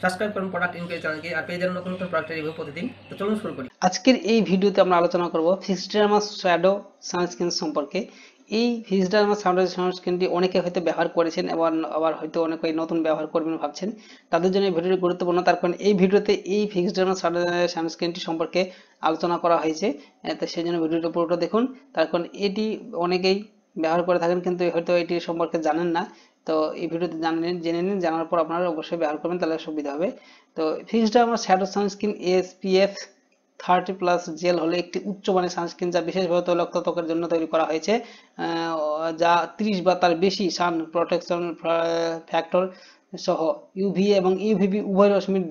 Subscribe করুন product inquiry চ্যানেলকে আর পেয়ে যাবেন নতুন নতুন প্রোডাক্টের রিভিউ প্রতিদিন। তো চলুন শুরু করি। আজকের এই ভিডিওতে আমরা আলোচনা করব ফিক্সডারমা শ্যাডো সানস্ক্রিন সম্পর্কে। এই ফিক্সডারমা শ্যাডো সানস্ক্রিনটি অনেকে হয়তো ব্যবহার করেছেন এবং আবার হয়তো অনেকে নতুন ব্যবহার করবেন ভাবছেন, তাদের জন্য এই ভিডিওটি গুরুত্বপূর্ণ। তার কারণ এই ভিডিওতে এই ফিক্সডারমা শ্যাডো সানস্ক্রিনটি সম্পর্কে আলোচনা করা হয়েছে, তো সেই জন্য ভিডিওটা পুরোটা দেখুন। তার কারণ এটি অনেকেই ব্যবহার করে থাকেন কিন্তু হয়তো এটি সম্পর্কে জানেন না। তো এই ভিডিওতে জেনে নিন, জানার পর আপনারা অবশ্যই ব্যবহার করবেন, তাহলে সুবিধা হবে। তো ফিক্সডারমা শ্যাডো সানস্ক্রিন SPF 30+ জেল হলো একটি উচ্চমানের সানস্ক্রিন যা বিশেষভাবে তৈলাক্ত ত্বকের জন্য তৈরি করা হয়েছে, যা 30 বা তার বেশি সান প্রোটেকশন ফ্যাক্টর সহ ইউভি এবং ইউভিবি উভয় রশ্মির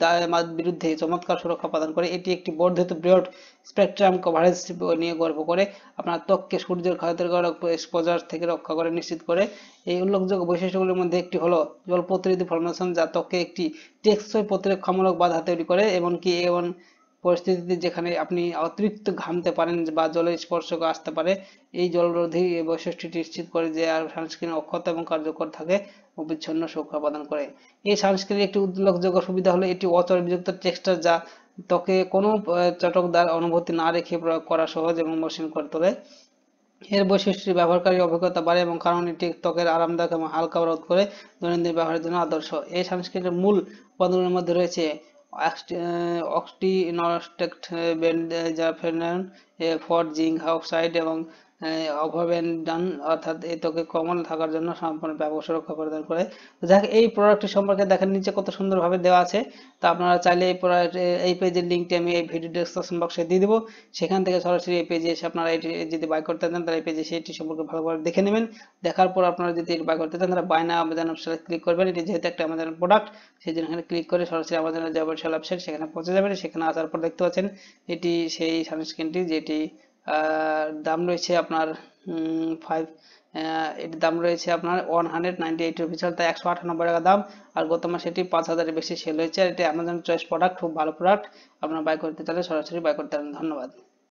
বিরুদ্ধে চমৎকার সুরক্ষা প্রদান করে। এটি একটি বর্ধিত ব্রড স্পেকট্রাম কভারেজ নিয়ে গর্ব করে, আপনার ত্বককে সূর্যের ক্ষতিকর এক্সপোজার থেকে রক্ষা করে নিশ্চিত করে। এই উল্লেখযোগ্য বৈশিষ্ট্যগুলির মধ্যে একটি হলো জল প্রতিরোধী ফর্মুলেশন, যা ত্বকে একটি টেকসই প্রতিরক্ষামূলক বাধা তৈরি করে এমনকি এমন পরিস্থিতিতে যেখানে আপনি অতিরিক্ত ঘামতে পারেন বা জলের স্পর্শ আসতে পারে। এই জলরোধী বৈশিষ্ট্যটি নিশ্চিত করে যে আর সানস্ক্রিন অক্ষত এবং কার্যকর থাকে ও বিচ্ছিন্ন সুরক্ষা প্রদান করে। এই সানস্ক্রিনের একটি উল্লেখযোগ্য সুবিধা হলো এটি অচর্বিযুক্ত টেক্সচার, যা ত্বকে কোনো চটকদার অনুভূতি না রেখে প্রয়োগ করা সহজ এবং মসৃণ করে তোলে। এর বৈশিষ্ট্যটি ব্যবহারকারী অভিজ্ঞতা বাড়ে এবং কারণ এটি ত্বকের আরামদায়ক এবং হালকা রোধ করে, দৈনন্দিন ব্যবহারের জন্য আদর্শ। এই সানস্ক্রিনের মূল উপাদানের মধ্যে রয়েছে অক্টিনস্টেট বেনজাফেনন, ফর জিঙ্ক অক্সাইড এবং অভাবেন্ডান, অর্থাৎ এই ত্বকে কোমল থাকার জন্য সম্পূর্ণ ব্যাপক সুরক্ষা প্রদান করে। তো যাক, এই প্রোডাক্টটি সম্পর্কে দেখেন নিচে কত সুন্দরভাবে দেওয়া আছে। তো আপনারা চাইলে এই পেজের লিঙ্কটি আমি এই ভিডিও ডেসক্রিপশন বক্সে দিয়ে দেবো, সেখান থেকে সরাসরি এই পেজে এসে আপনারা এটি যদি বাই করতে চান তাহলে এই পেজে সেটি সম্পর্কে ভালোভাবে দেখে নেবেন। দেখার পর আপনারা যদি বাই করতে চান তাহলে বাই নাও আমাজন অপশনে ক্লিক করবেন। এটি যেহেতু একটা আমাদের প্রোডাক্ট, সেই জন্য এখানে ক্লিক করে সরাসরি আমাজনের যে অফিসিয়াল ওয়েবসাইট সেখানে পৌঁছে যাবেন। সেখানে আসার পর দেখতে পাচ্ছেন এটি সেই সানস্ক্রিনটি যেটি দাম রয়েছে আপনার 5, এটির দাম রয়েছে আপনার 198 রুপিস, অর্থাৎ 198 টাকা দাম। আর গত মাসে এটি 5000-এর বেশি সেল হয়েছে। আর এটি অ্যামাজন চয়েস প্রোডাক্ট, খুব ভালো প্রোডাক্ট। আপনারা বাই করতে চাইলে সরাসরি বাই করতে পারেন। ধন্যবাদ।